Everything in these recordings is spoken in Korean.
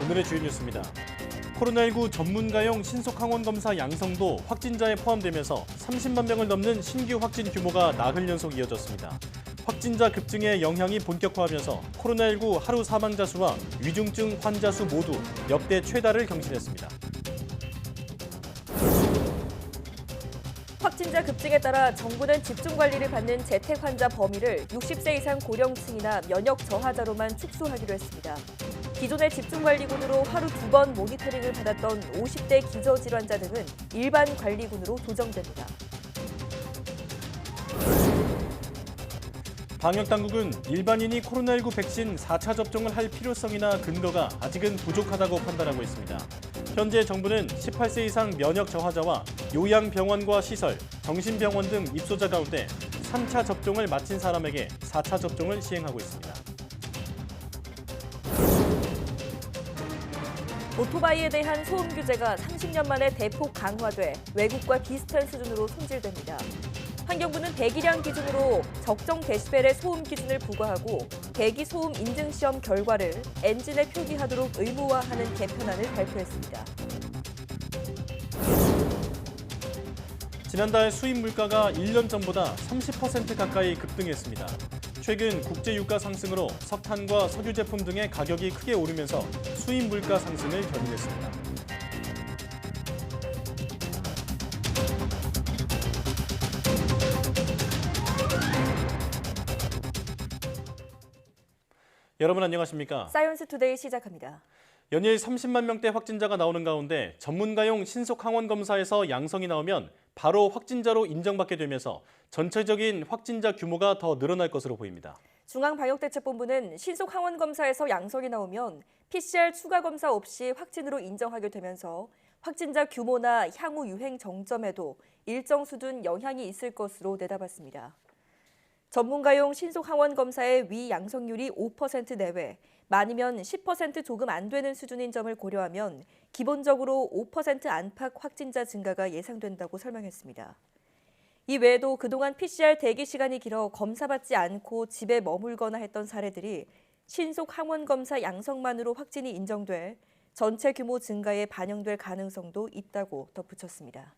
오늘의 주요 뉴스입니다. 코로나19 전문가용 신속항원 검사 양성도 확진자에 포함되면서 30만 명을 넘는 신규 확진 규모가 나흘 연속 이어졌습니다. 확진자 급증의 영향이 본격화하면서 코로나19 하루 사망자 수와 위중증 환자 수 모두 역대 최다를 경신했습니다. 확진자 급증에 따라 정부는 집중관리를 받는 재택 환자 범위를 60세 이상 고령층이나 면역 저하자로만 축소하기로 했습니다. 기존의 집중관리군으로 하루 2번 모니터링을 받았던 50대 기저질환자 등은 일반 관리군으로 조정됩니다. 방역당국은 일반인이 코로나19 백신 4차 접종을 할 필요성이나 근거가 아직은 부족하다고 판단하고 있습니다. 현재 정부는 18세 이상 면역 저하자와 요양병원과 시설, 정신병원 등 입소자 가운데 3차 접종을 마친 사람에게 4차 접종을 시행하고 있습니다. 오토바이에 대한 소음 규제가 30년 만에 대폭 강화돼 외국과 비슷한 수준으로 손질됩니다. 환경부는 배기량 기준으로 적정 데시벨의 소음 기준을 부과하고 배기 소음 인증 시험 결과를 엔진에 표기하도록 의무화하는 개편안을 발표했습니다. 지난달 수입 물가가 1년 전보다 30% 가까이 급등했습니다. 최근 국제 유가 상승으로 석탄과 석유 제품 등의 가격이 크게 오르면서 수입 물가 상승을 견인했습니다. 여러분 안녕하십니까? 사이언스 투데이 시작합니다. 연일 30만 명대 확진자가 나오는 가운데 전문가용 신속 항원 검사에서 양성이 나오면 바로 확진자로 인정받게 되면서 전체적인 확진자 규모가 더 늘어날 것으로 보입니다. 중앙방역대책본부는 신속 항원 검사에서 양성이 나오면 PCR 추가 검사 없이 확진으로 인정하게 되면서 확진자 규모나 향후 유행 정점에도 일정 수준 영향이 있을 것으로 내다봤습니다. 전문가용 신속 항원 검사의 위 양성률이 5% 내외, 많으면 10% 조금 안 되는 수준인 점을 고려하면 기본적으로 5% 안팎 확진자 증가가 예상된다고 설명했습니다. 이 외에도 그동안 PCR 대기 시간이 길어 검사받지 않고 집에 머물거나 했던 사례들이 신속 항원 검사 양성만으로 확진이 인정돼 전체 규모 증가에 반영될 가능성도 있다고 덧붙였습니다.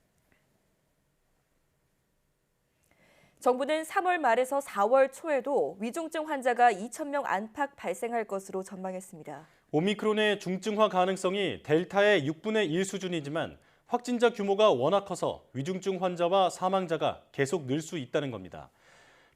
정부는 3월 말에서 4월 초에도 위중증 환자가 2,000명 안팎 발생할 것으로 전망했습니다. 오미크론의 중증화 가능성이 델타의 6분의 1 수준이지만 확진자 규모가 워낙 커서 위중증 환자와 사망자가 계속 늘 수 있다는 겁니다.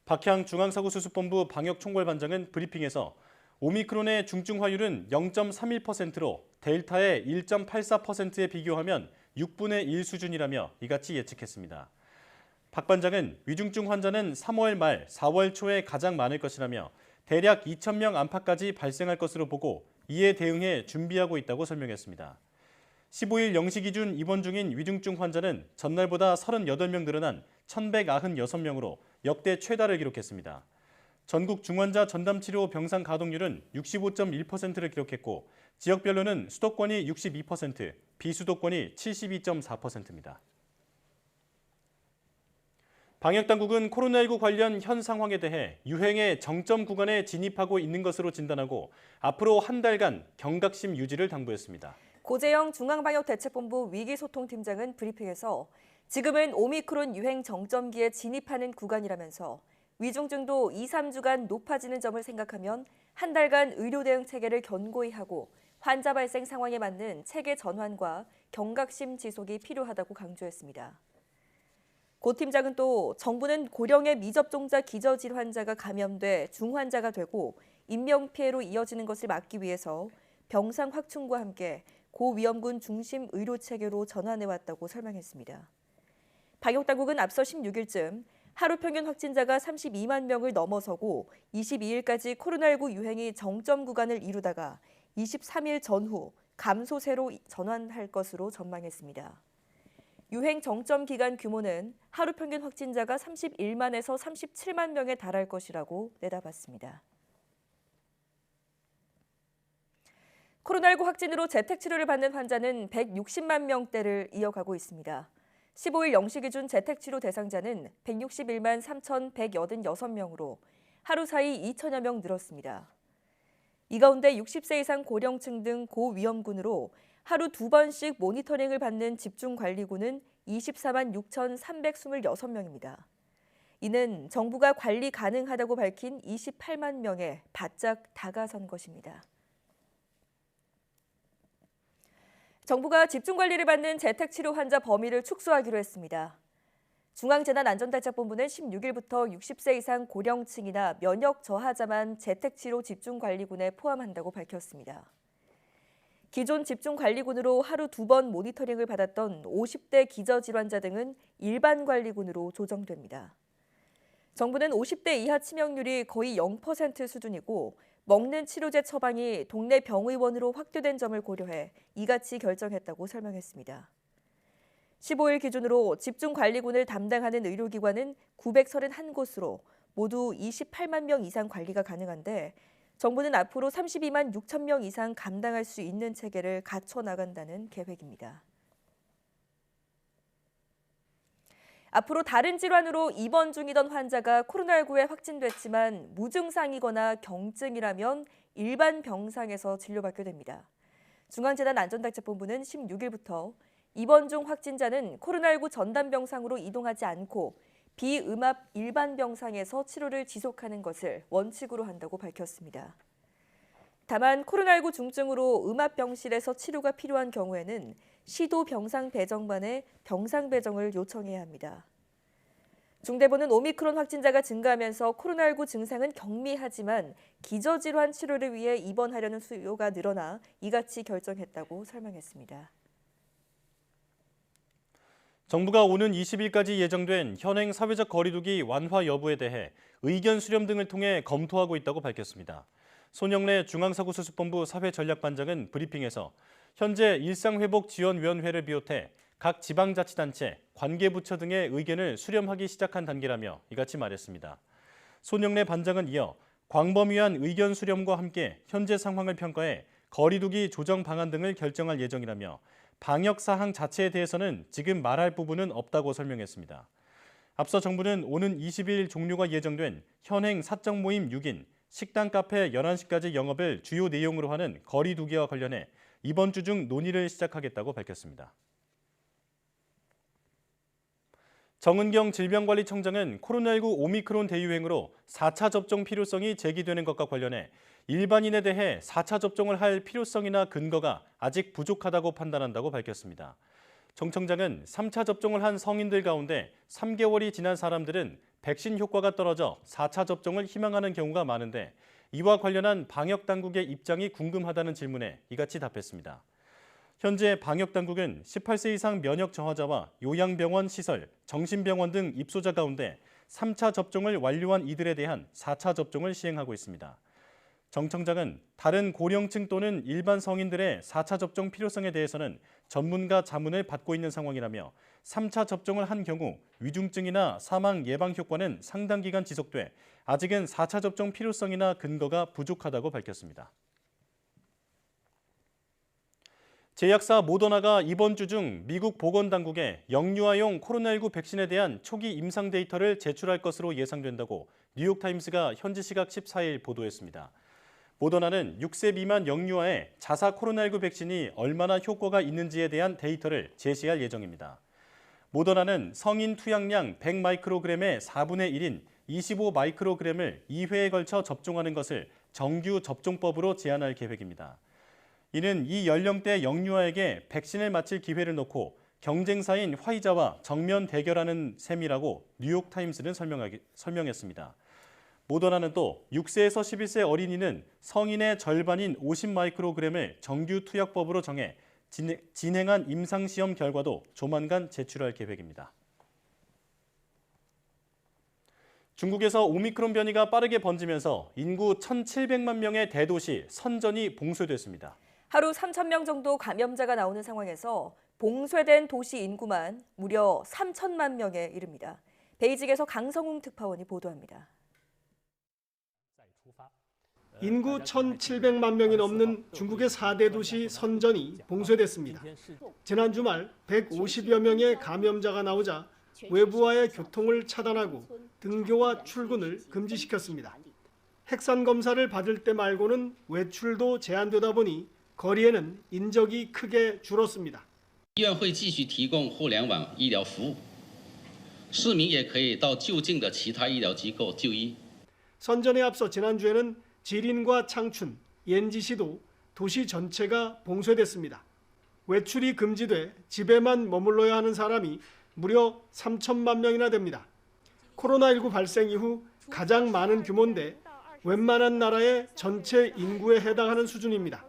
박향 중앙사고수습본부 방역총괄반장은 브리핑에서 오미크론의 중증화율은 0.31%로 델타의 1.84%에 비교하면 6분의 1 수준이라며 이같이 예측했습니다. 박 반장은 위중증 환자는 3월 말, 4월 초에 가장 많을 것이라며 대략 2,000명 안팎까지 발생할 것으로 보고 이에 대응해 준비하고 있다고 설명했습니다. 15일 0시 기준 입원 중인 위중증 환자는 전날보다 38명 늘어난 1,196명으로 역대 최다를 기록했습니다. 전국 중환자 전담치료 병상 가동률은 65.1%를 기록했고 지역별로는 수도권이 62%, 비수도권이 72.4%입니다. 방역당국은 코로나19 관련 현 상황에 대해 유행의 정점 구간에 진입하고 있는 것으로 진단하고 앞으로 한 달간 경각심 유지를 당부했습니다. 고재영 중앙방역대책본부 위기소통팀장은 브리핑에서 지금은 오미크론 유행 정점기에 진입하는 구간이라면서 위중증도 2, 3주간 높아지는 점을 생각하면 한 달간 의료 대응 체계를 견고히 하고 환자 발생 상황에 맞는 체계 전환과 경각심 지속이 필요하다고 강조했습니다. 고 팀장은 또 정부는 고령의 미접종자 기저질 환자가 감염돼 중환자가 되고 인명피해로 이어지는 것을 막기 위해서 병상 확충과 함께 고위험군 중심 의료체계로 전환해왔다고 설명했습니다. 방역당국은 앞서 16일쯤 하루 평균 확진자가 32만 명을 넘어서고 22일까지 코로나19 유행이 정점 구간을 이루다가 23일 전후 감소세로 전환할 것으로 전망했습니다. 유행 정점 기간 규모는 하루 평균 확진자가 31만에서 37만 명에 달할 것이라고 내다봤습니다. 코로나19 확진으로 재택치료를 받는 환자는 160만 명대를 이어가고 있습니다. 15일 0시 기준 재택치료 대상자는 161만 3,186명으로 하루 사이 2천여 명 늘었습니다. 이 가운데 60세 이상 고령층 등 고위험군으로 하루 2번씩 모니터링을 받는 집중관리군은 24만 6,326명입니다. 이는 정부가 관리 가능하다고 밝힌 28만 명에 바짝 다가선 것입니다. 정부가 집중관리를 받는 재택치료 환자 범위를 축소하기로 했습니다. 중앙재난안전대책본부는 16일부터 60세 이상 고령층이나 면역 저하자만 재택치료 집중관리군에 포함한다고 밝혔습니다. 기존 집중관리군으로 하루 2번 모니터링을 받았던 50대 기저질환자 등은 일반관리군으로 조정됩니다. 정부는 50대 이하 치명률이 거의 0% 수준이고 먹는 치료제 처방이 동네 병의원으로 확대된 점을 고려해 이같이 결정했다고 설명했습니다. 15일 기준으로 집중관리군을 담당하는 의료기관은 931곳으로 모두 28만 명 이상 관리가 가능한데 정부는 앞으로 32만 6천 명 이상 감당할 수 있는 체계를 갖춰 나간다는 계획입니다. 앞으로 다른 질환으로 입원 중이던 환자가 코로나19에 확진됐지만 무증상이거나 경증이라면 일반 병상에서 진료받게 됩니다. 중앙재난안전대책본부는 16일부터 입원 중 확진자는 코로나19 전담 병상으로 이동하지 않고 비음압 일반 병상에서 치료를 지속하는 것을 원칙으로 한다고 밝혔습니다. 다만 코로나19 중증으로 음압 병실에서 치료가 필요한 경우에는 시도 병상 배정반에 병상 배정을 요청해야 합니다. 중대본은 오미크론 확진자가 증가하면서 코로나19 증상은 경미하지만 기저질환 치료를 위해 입원하려는 수요가 늘어나 이같이 결정했다고 설명했습니다. 정부가 오는 20일까지 예정된 현행 사회적 거리두기 완화 여부에 대해 의견 수렴 등을 통해 검토하고 있다고 밝혔습니다. 손영래 중앙사고수습본부 사회전략반장은 브리핑에서 현재 일상회복지원위원회를 비롯해 각 지방자치단체, 관계부처 등의 의견을 수렴하기 시작한 단계라며 이같이 말했습니다. 손영래 반장은 이어 광범위한 의견 수렴과 함께 현재 상황을 평가해 거리두기 조정 방안 등을 결정할 예정이라며 방역 사항 자체에 대해서는 지금 말할 부분은 없다고 설명했습니다. 앞서 정부는 오는 20일 종료가 예정된 현행 사적 모임 6인, 식당, 카페 11시까지 영업을 주요 내용으로 하는 거리두기와 관련해 이번 주 중 논의를 시작하겠다고 밝혔습니다. 정은경 질병관리청장은 코로나19 오미크론 대유행으로 4차 접종 필요성이 제기되는 것과 관련해 일반인에 대해 4차 접종을 할 필요성이나 근거가 아직 부족하다고 판단한다고 밝혔습니다. 정 청장은 3차 접종을 한 성인들 가운데 3개월이 지난 사람들은 백신 효과가 떨어져 4차 접종을 희망하는 경우가 많은데 이와 관련한 방역당국의 입장이 궁금하다는 질문에 이같이 답했습니다. 현재 방역당국은 18세 이상 면역 저하자와 요양병원 시설, 정신병원 등 입소자 가운데 3차 접종을 완료한 이들에 대한 4차 접종을 시행하고 있습니다. 정 청장은 다른 고령층 또는 일반 성인들의 4차 접종 필요성에 대해서는 전문가 자문을 받고 있는 상황이라며 3차 접종을 한 경우 위중증이나 사망 예방 효과는 상당 기간 지속돼 아직은 4차 접종 필요성이나 근거가 부족하다고 밝혔습니다. 제약사 모더나가 이번 주 중 미국 보건당국에 영유아용 코로나19 백신에 대한 초기 임상 데이터를 제출할 것으로 예상된다고 뉴욕타임스가 현지 시각 14일 보도했습니다. 모더나는 6세 미만 영유아의 자사 코로나19 백신이 얼마나 효과가 있는지에 대한 데이터를 제시할 예정입니다. 모더나는 성인 투약량 100마이크로그램의 4분의 1인 25마이크로그램을 2회에 걸쳐 접종하는 것을 정규 접종법으로 제한할 계획입니다. 이는 이 연령대 영유아에게 백신을 맞힐 기회를 놓고 경쟁사인 화이자와 정면 대결하는 셈이라고 뉴욕타임스는 설명했습니다. 모더나는 또 6세에서 11세 어린이는 성인의 절반인 50마이크로그램을 정규 투약법으로 정해 진행한 임상시험 결과도 조만간 제출할 계획입니다. 중국에서 오미크론 변이가 빠르게 번지면서 인구 1,700만 명의 대도시 선전이 봉쇄됐습니다. 하루 3천 명 정도 감염자가 나오는 상황에서 봉쇄된 도시 인구만 무려 3천만 명에 이릅니다. 베이징에서 강성웅 특파원이 보도합니다. 인구 1,700만 명이 넘는 중국의 4대 도시 선전이 봉쇄됐습니다. 지난 주말 150여 명의 감염자가 나오자 외부와의 교통을 차단하고 등교와 출근을 금지시켰습니다. 핵산 검사를 받을 때 말고는 외출도 제한되다 보니 거리에는 인적이 크게 줄었습니다. 医院会继续提供互联网医疗服务，市民也可以到就近的其他医疗机构就医。 선전에 앞서 지난주에는 지린과 창춘, 옌지시도 도시 전체가 봉쇄됐습니다. 외출이 금지돼 집에만 머물러야 하는 사람이 무려 3천만 명이나 됩니다. 코로나19 발생 이후 가장 많은 규모인데 웬만한 나라의 전체 인구에 해당하는 수준입니다.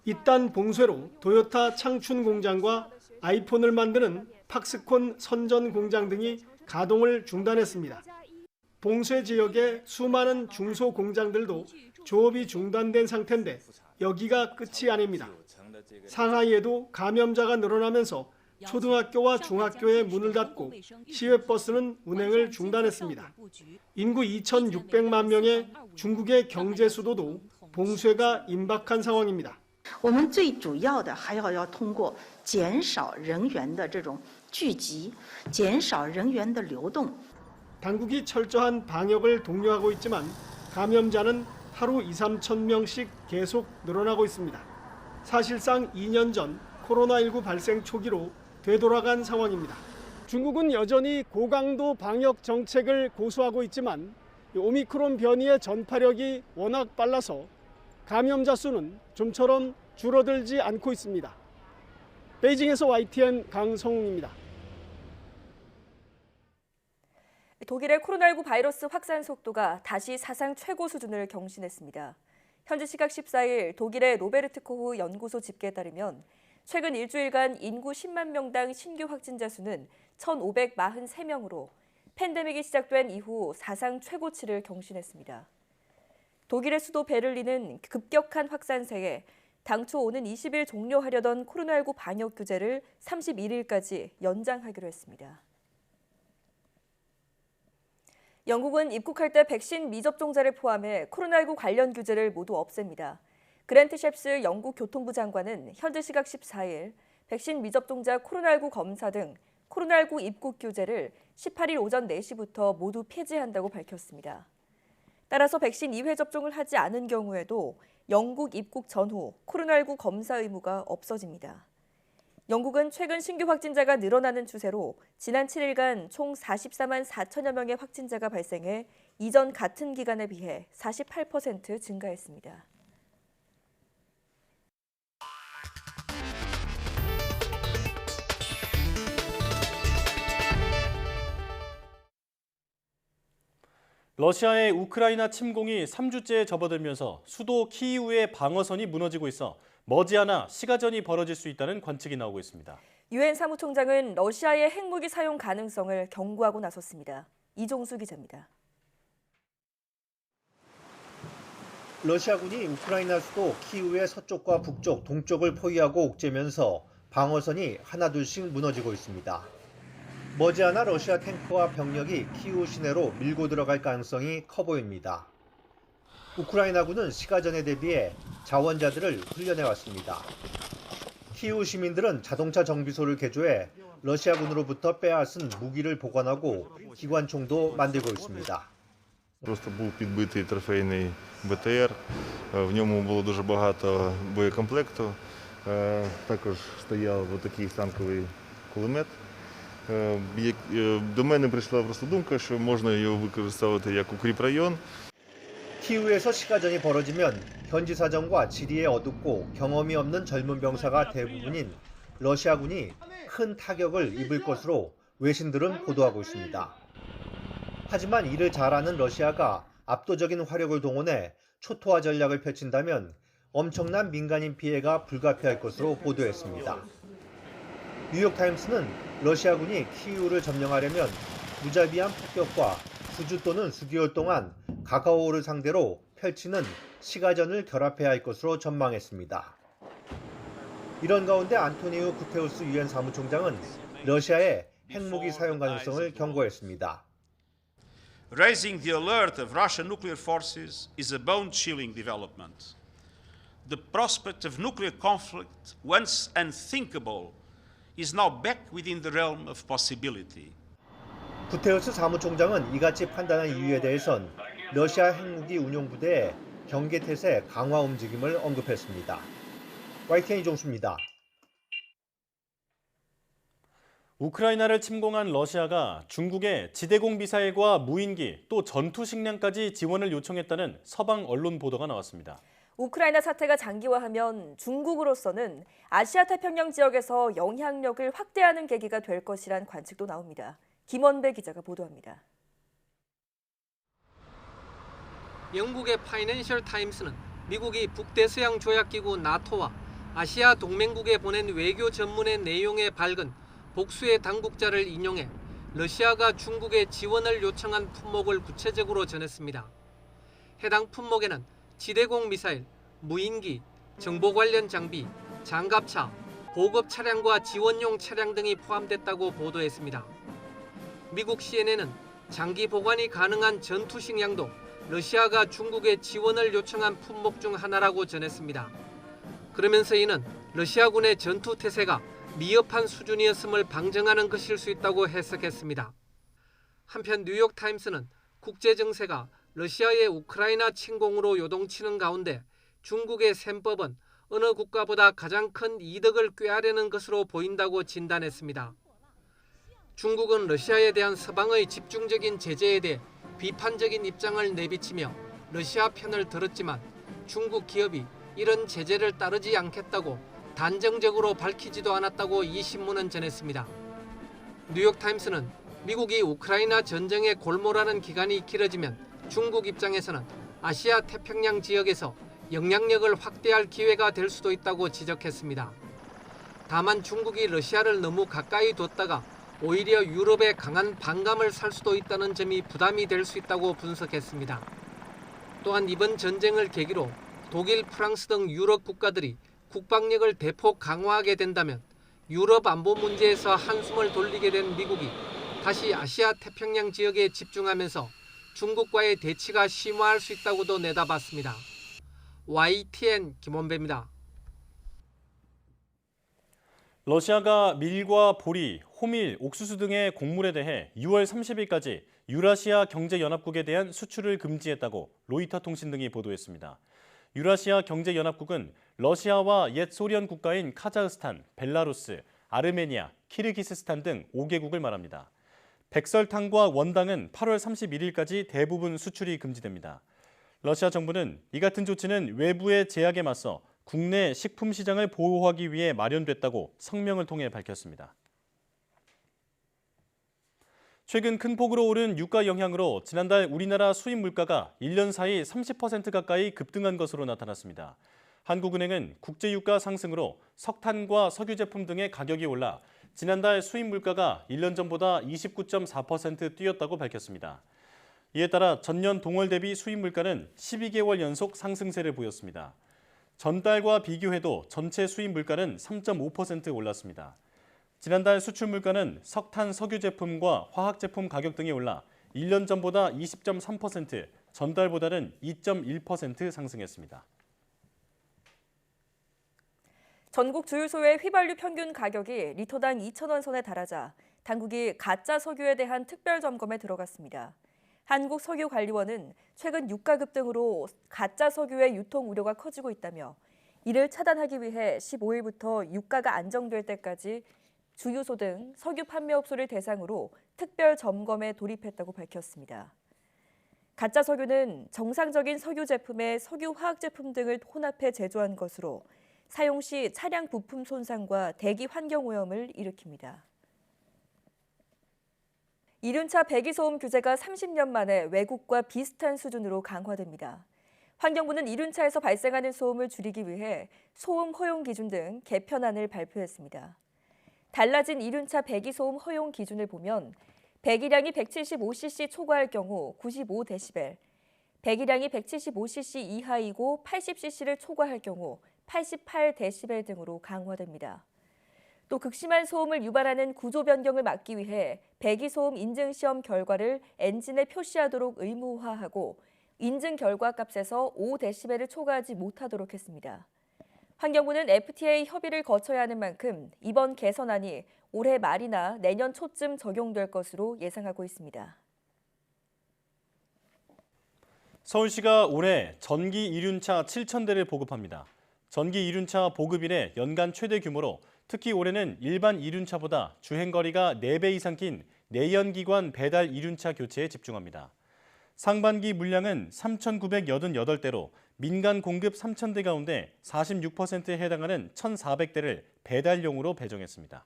이딴 봉쇄로 도요타 창춘 공장과 아이폰을 만드는 팍스콘 선전 공장 등이 가동을 중단했습니다. 봉쇄 지역의 수많은 중소 공장들도 조업이 중단된 상태인데 여기가 끝이 아닙니다. 상하이에도 감염자가 늘어나면서 초등학교와 중학교에 문을 닫고 시외버스는 운행을 중단했습니다. 인구 2,600만 명의 중국의 경제 수도도 봉쇄가 임박한 상황입니다. 我们最主要的还要通过减少人员的这种聚集，减少人员的流动。 당국이 철저한 방역을 독려하고 있지만 감염자는 하루 2~3천 명씩 계속 늘어나고 있습니다. 사실상 2년 전 코로나19 발생 초기로 되돌아간 상황입니다. 중국은 여전히 고강도 방역 정책을 고수하고 있지만 오미크론 변이의 전파력이 워낙 빨라서 감염자 수는 좀처럼 줄어들지 않고 있습니다. 베이징에서 YTN 강성웅입니다. 독일의 코로나19 바이러스 확산 속도가 다시 사상 최고 수준을 경신했습니다. 현지 시각 14일 독일의 로베르트 코흐 연구소 집계에 따르면 최근 일주일간 인구 10만 명당 신규 확진자 수는 1,543명으로 팬데믹이 시작된 이후 사상 최고치를 경신했습니다. 독일의 수도 베를린은 급격한 확산세에 당초 오는 20일 종료하려던 코로나19 방역 규제를 31일까지 연장하기로 했습니다. 영국은 입국할 때 백신 미접종자를 포함해 코로나19 관련 규제를 모두 없앱니다. 그랜트 셰프스 영국 교통부 장관은 현지 시각 14일 백신 미접종자 코로나19 검사 등 코로나19 입국 규제를 18일 오전 4시부터 모두 폐지한다고 밝혔습니다. 따라서 백신 2회 접종을 하지 않은 경우에도 영국 입국 전후 코로나19 검사 의무가 없어집니다. 영국은 최근 신규 확진자가 늘어나는 추세로 지난 7일간 총 44만 4천여 명의 확진자가 발생해 이전 같은 기간에 비해 48% 증가했습니다. 러시아의 우크라이나 침공이 3주째에 접어들면서 수도 키이우의 방어선이 무너지고 있어 머지않아 시가전이 벌어질 수 있다는 관측이 나오고 있습니다. 유엔 사무총장은 러시아의 핵무기 사용 가능성을 경고하고 나섰습니다. 이종수 기자입니다. 러시아군이 우크라이나 수도 키이우의 서쪽과 북쪽, 동쪽을 포위하고 옥죄면서 방어선이 하나둘씩 무너지고 있습니다. 머지않아 러시아 탱크와 병력이 키이우 시내로 밀고 들어갈 가능성이 커 보입니다. 우크라이나군은 시가전에 대비해 자원자들을 훈련해왔습니다. 키이우 시민들은 자동차 정비소를 개조해 러시아군으로부터 빼앗은 무기를 보관하고 기관총도 만들고 있습니다. Просто був підбитий трофейний БТР, в ньому було дуже багато боєкомплекту, також стояв отакий танковий кулемет. До мене прийшла просто думка, що можна його використовувати як укріпрайон. 키이우에서 시가전이 벌어지면 현지 사정과 지리에 어둡고 경험이 없는 젊은 병사가 대부분인 러시아군이 큰 타격을 입을 것으로 외신들은 보도하고 있습니다. 하지만 이를 잘 아는 러시아가 압도적인 화력을 동원해 초토화 전략을 펼친다면 엄청난 민간인 피해가 불가피할 것으로 보도했습니다. 뉴욕타임스는 러시아군이 키이우를 점령하려면 무자비한 폭격과 수주 또는 수개월 동안 가까워를 상대로 펼치는 시가전을 결합해야 할 것으로 전망했습니다. 이런 가운데 안토니우 구테우스 유엔 사무총장은 러시아의 핵무기 사용 가능성을 경고했습니다. Raising the alert of Russian nuclear forces is a bone-chilling development. The prospect of nuclear conflict, once unthinkable, is now back within the realm of possibility. 구테우스 사무총장은 이같이 판단한 이유에 대해선 러시아 핵무기 운용부대의 경계태세 강화 움직임을 언급했습니다. YTN 이종수입니다. 우크라이나를 침공한 러시아가 중국에 지대공 미사일과 무인기 또 전투 식량까지 지원을 요청했다는 서방 언론 보도가 나왔습니다. 우크라이나 사태가 장기화하면 중국으로서는 아시아 태평양 지역에서 영향력을 확대하는 계기가 될 것이란 관측도 나옵니다. 김원배 기자가 보도합니다. 영국의 파이낸셜 타임스는 미국이 북대서양 조약기구 나토와 아시아 동맹국에 보낸 외교 전문의 내용에 밝은 복수의 당국자를 인용해 러시아가 중국에 지원을 요청한 품목을 구체적으로 전했습니다. 해당 품목에는 지대공 미사일, 무인기, 정보 관련 장비, 장갑차, 보급 차량과 지원용 차량 등이 포함됐다고 보도했습니다. 미국 CNN은 장기 보관이 가능한 전투 식량도 러시아가 중국에 지원을 요청한 품목 중 하나라고 전했습니다. 그러면서 이는 러시아군의 전투 태세가 미흡한 수준이었음을 방증하는 것일 수 있다고 해석했습니다. 한편 뉴욕타임스는 국제 정세가 러시아의 우크라이나 침공으로 요동치는 가운데 중국의 셈법은 어느 국가보다 가장 큰 이득을 꾀하려는 것으로 보인다고 진단했습니다. 중국은 러시아에 대한 서방의 집중적인 제재에 대해 비판적인 입장을 내비치며 러시아 편을 들었지만 중국 기업이 이런 제재를 따르지 않겠다고 단정적으로 밝히지도 않았다고 이 신문은 전했습니다. 뉴욕타임스는 미국이 우크라이나 전쟁에 골몰하는 기간이 길어지면 중국 입장에서는 아시아 태평양 지역에서 영향력을 확대할 기회가 될 수도 있다고 지적했습니다. 다만 중국이 러시아를 너무 가까이 뒀다가 오히려 유럽에 강한 반감을 살 수도 있다는 점이 부담이 될 수 있다고 분석했습니다. 또한 이번 전쟁을 계기로 독일, 프랑스 등 유럽 국가들이 국방력을 대폭 강화하게 된다면 유럽 안보 문제에서 한숨을 돌리게 된 미국이 다시 아시아 태평양 지역에 집중하면서 중국과의 대치가 심화할 수 있다고도 내다봤습니다. YTN 김원배입니다. 러시아가 밀과 보리, 호밀, 옥수수 등의 곡물에 대해 6월 30일까지 유라시아 경제연합국에 대한 수출을 금지했다고 로이터 통신 등이 보도했습니다. 유라시아 경제연합국은 러시아와 옛 소련 국가인 카자흐스탄, 벨라루스, 아르메니아, 키르기스스탄 등 5개국을 말합니다. 백설탕과 원당은 8월 31일까지 대부분 수출이 금지됩니다. 러시아 정부는 이 같은 조치는 외부의 제약에 맞서 국내 식품 시장을 보호하기 위해 마련됐다고 성명을 통해 밝혔습니다. 최근 큰 폭으로 오른 유가 영향으로 지난달 우리나라 수입 물가가 1년 사이 30% 가까이 급등한 것으로 나타났습니다. 한국은행은 국제유가 상승으로 석탄과 석유 제품 등의 가격이 올라 지난달 수입 물가가 1년 전보다 29.4% 뛰었다고 밝혔습니다. 이에 따라 전년 동월 대비 수입 물가는 12개월 연속 상승세를 보였습니다. 전달과 비교해도 전체 수입 물가는 3.5% 올랐습니다. 지난달 수출 물가는 석탄, 석유 제품과 화학 제품 가격 등이 올라 1년 전보다 20.3%, 전달보다는 2.1% 상승했습니다. 전국 주유소의 휘발유 평균 가격이 리터당 2,000원 선에 달하자 당국이 가짜 석유에 대한 특별 점검에 들어갔습니다. 한국석유관리원은 최근 유가 급등으로 가짜 석유의 유통 우려가 커지고 있다며 이를 차단하기 위해 15일부터 유가가 안정될 때까지 주유소 등 석유 판매업소를 대상으로 특별 점검에 돌입했다고 밝혔습니다. 가짜 석유는 정상적인 석유 제품에 석유 화학 제품 등을 혼합해 제조한 것으로 사용 시 차량 부품 손상과 대기 환경 오염을 일으킵니다. 이륜차 배기소음 규제가 30년 만에 외국과 비슷한 수준으로 강화됩니다. 환경부는 이륜차에서 발생하는 소음을 줄이기 위해 소음 허용 기준 등 개편안을 발표했습니다. 달라진 이륜차 배기소음 허용 기준을 보면 배기량이 175cc 초과할 경우 95dB, 배기량이 175cc 이하이고 80cc를 초과할 경우 88dB 등으로 강화됩니다. 또 극심한 소음을 유발하는 구조 변경을 막기 위해 배기소음 인증시험 결과를 엔진에 표시하도록 의무화하고 인증 결과 값에서 5dB를 초과하지 못하도록 했습니다. 환경부는 FTA 협의를 거쳐야 하는 만큼 이번 개선안이 올해 말이나 내년 초쯤 적용될 것으로 예상하고 있습니다. 서울시가 올해 전기 이륜차 7,000대를 보급합니다. 전기 이륜차 보급 이래 연간 최대 규모로 특히 올해는 일반 이륜차보다 주행거리가 4배 이상 긴 내연기관 배달 이륜차 교체에 집중합니다. 상반기 물량은 3,988대로 민간 공급 3,000대 가운데 46%에 해당하는 1,400대를 배달용으로 배정했습니다.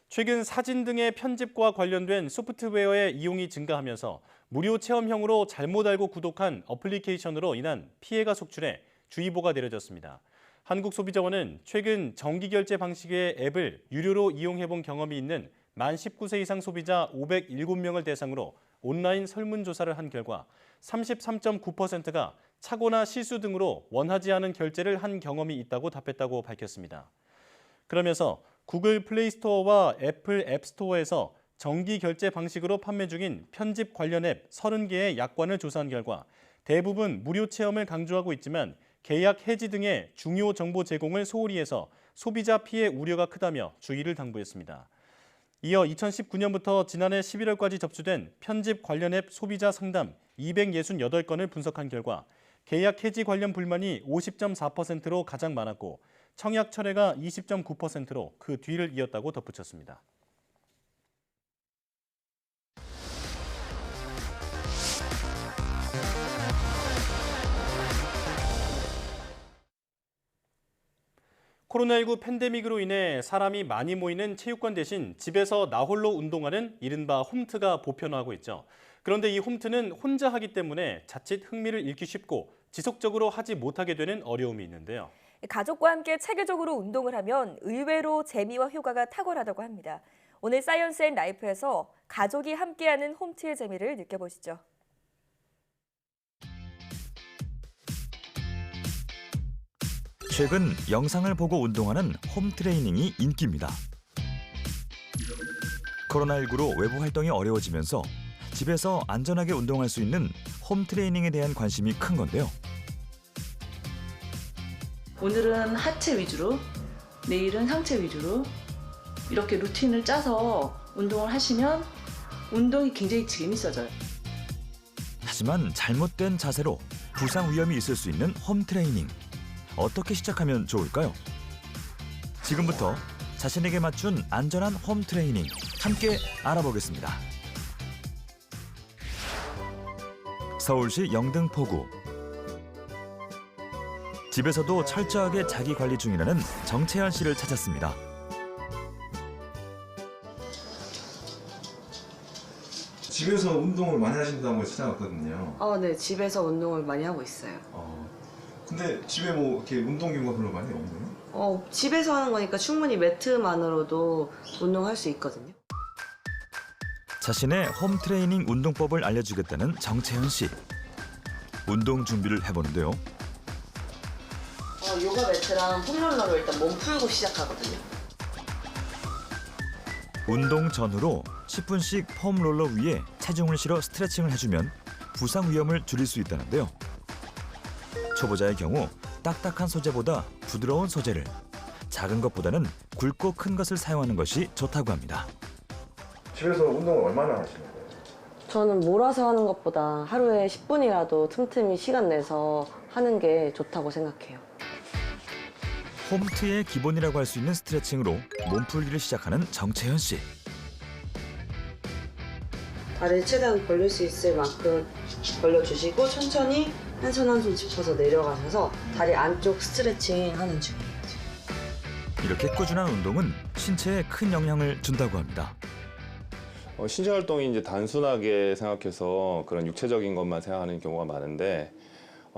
최근 사진 등의 편집과 관련된 소프트웨어의 이용이 증가하면서 무료 체험형으로 잘못 알고 구독한 어플리케이션으로 인한 피해가 속출해 주의보가 내려졌습니다. 한국소비자원은 최근 정기결제 방식의 앱을 유료로 이용해본 경험이 있는 만 19세 이상 소비자 507명을 대상으로 온라인 설문조사를 한 결과 33.9%가 착오나 실수 등으로 원하지 않은 결제를 한 경험이 있다고 답했다고 밝혔습니다. 그러면서 구글 플레이스토어와 애플 앱스토어에서 정기 결제 방식으로 판매 중인 편집 관련 앱 30개의 약관을 조사한 결과 대부분 무료 체험을 강조하고 있지만 계약 해지 등의 중요 정보 제공을 소홀히 해서 소비자 피해 우려가 크다며 주의를 당부했습니다. 이어 2019년부터 지난해 11월까지 접수된 편집 관련 앱 소비자 상담 268건을 분석한 결과 계약 해지 관련 불만이 50.4%로 가장 많았고 청약 철회가 20.9%로 그 뒤를 이었다고 덧붙였습니다. 코로나19 팬데믹으로 인해 사람이 많이 모이는 체육관 대신 집에서 나홀로 운동하는 이른바 홈트가 보편화하고 있죠. 그런데 이 홈트는 혼자 하기 때문에 자칫 흥미를 잃기 쉽고 지속적으로 하지 못하게 되는 어려움이 있는데요. 가족과 함께 체계적으로 운동을 하면 의외로 재미와 효과가 탁월하다고 합니다. 오늘 사이언스 앤 라이프에서 가족이 함께하는 홈트의 재미를 느껴보시죠. 최근 영상을 보고 운동하는 홈트레이닝이 인기입니다. 코로나19로 외부 활동이 어려워지면서 집에서 안전하게 운동할 수 있는 홈트레이닝에 대한 관심이 큰 건데요. 오늘은 하체 위주로, 내일은 상체 위주로 이렇게 루틴을 짜서 운동을 하시면 운동이 굉장히 재밌어져요. 하지만 잘못된 자세로 부상 위험이 있을 수 있는 홈트레이닝. 어떻게 시작하면 좋을까요? 지금부터 자신에게 맞춘 안전한 홈트레이닝 함께 알아보겠습니다. 서울시 영등포구. 집에서도 철저하게 자기 관리 중이라는 정채연 씨를 찾았습니다. 집에서 운동을 많이 하신다고 찾아왔거든요. 네, 집에서 운동을 많이 하고 있어요. 근데 집에 뭐 이렇게 운동기구가 별로 많이 없네요? 집에서 하는 거니까 충분히 매트만으로도 운동할 수 있거든요. 자신의 홈트레이닝 운동법을 알려주겠다는 정채연 씨. 운동 준비를 해보는데요. 요가 매트랑 폼롤러로 일단 몸 풀고 시작하거든요. 운동 전후로 10분씩 폼롤러 위에 체중을 실어 스트레칭을 해주면 부상 위험을 줄일 수 있다는데요. 초보자의 경우 딱딱한 소재보다 부드러운 소재를, 작은 것보다는 굵고 큰 것을 사용하는 것이 좋다고 합니다. 집에서 운동을 얼마나 하시는 거예요? 저는 몰아서 하는 것보다 하루에 10분이라도 틈틈이 시간 내서 하는 게 좋다고 생각해요. 홈트의 기본이라고 할 수 있는 스트레칭으로 몸풀기를 시작하는 정채연 씨. 다리를 최대한 벌릴 수 있을 만큼 벌려주시고 천천히 한 손 한 손 짚어서 내려가셔서 다리 안쪽 스트레칭 하는 중이에요. 이렇게 꾸준한 운동은 신체에 큰 영향을 준다고 합니다. 신체 활동이 이제 단순하게 생각해서 그런 육체적인 것만 생각하는 경우가 많은데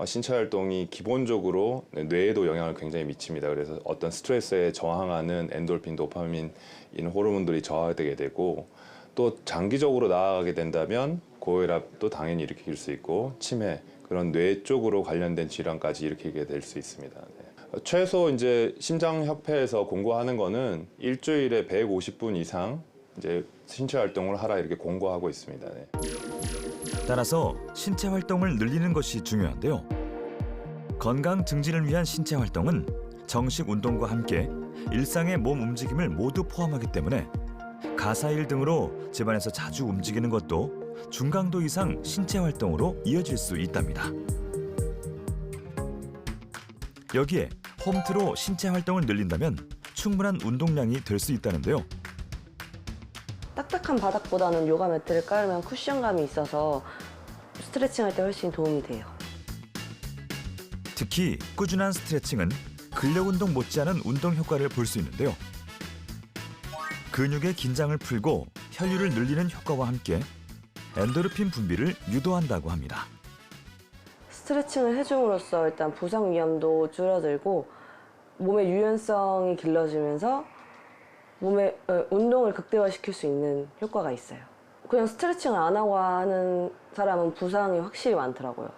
신체 활동이 기본적으로 뇌에도 영향을 굉장히 미칩니다. 그래서 어떤 스트레스에 저항하는 엔돌핀, 도파민 이런 호르몬들이 저하되게 되고 또 장기적으로 나아가게 된다면 고혈압도 당연히 일으킬 수 있고 치매, 그런 뇌 쪽으로 관련된 질환까지 일으키게 될 수 있습니다. 네. 최소 이제 심장협회에서 공고하는 거는 일주일에 150분 이상 이제 신체 활동을 하라 이렇게 공고하고 있습니다. 네. 따라서 신체 활동을 늘리는 것이 중요한데요. 건강 증진을 위한 신체 활동은 정식 운동과 함께 일상의 몸 움직임을 모두 포함하기 때문에 가사일 등으로 집안에서 자주 움직이는 것도 중강도 이상 신체 활동으로 이어질 수 있답니다. 여기에 홈트로 신체 활동을 늘린다면 충분한 운동량이 될 수 있다는데요. 딱딱한 바닥보다는 요가 매트를 깔으면 쿠션감이 있어서 스트레칭할 때 훨씬 도움이 돼요. 특히 꾸준한 스트레칭은 근력 운동 못지않은 운동 효과를 볼 수 있는데요. 근육의 긴장을 풀고 혈류를 늘리는 효과와 함께 엔도르핀 분비를 유도한다고 합니다. 스트레칭을 해줌으로써 일단 부상 위험도 줄어들고 몸의 유연성이 길러지면서 몸의 운동을 극대화시킬 수 있는 효과가 있어요. 그냥 스트레칭을 안 하고 하는 사람은 부상이 확실히 많더라고요.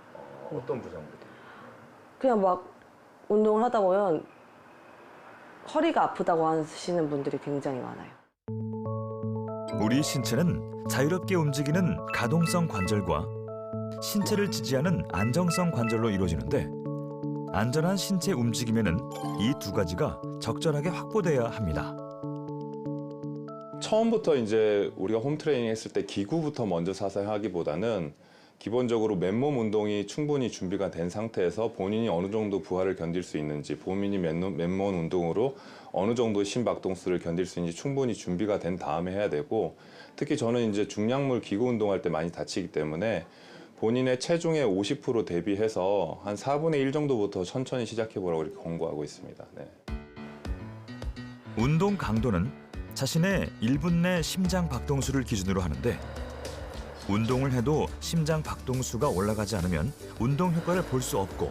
어떤 부상부터? 그냥 막 운동을 하다 보면 허리가 아프다고 하시는 분들이 굉장히 많아요. 우리 신체는 자유롭게 움직이는 가동성 관절과 신체를 지지하는 안정성 관절로 이루어지는데 안전한 신체 움직임에는 이 두 가지가 적절하게 확보돼야 합니다. 처음부터 이제 우리가 홈 트레이닝 했을 때 기구부터 먼저 사서 하기보다는 기본적으로 맨몸 운동이 충분히 준비가 된 상태에서 본인이 어느 정도 부하를 견딜 수 있는지, 본인이 맨몸 운동으로 어느 정도 심박동수를 견딜 수 있는지 충분히 준비가 된 다음에 해야 되고, 특히 저는 이제 중량물 기구 운동할 때 많이 다치기 때문에 본인의 체중의 50% 대비해서 한 4분의 1 정도부터 천천히 시작해보라고 이렇게 권고하고 있습니다. 네. 운동 강도는 자신의 1분 내 심장 박동수를 기준으로 하는데 운동을 해도 심장 박동수가 올라가지 않으면 운동 효과를 볼 수 없고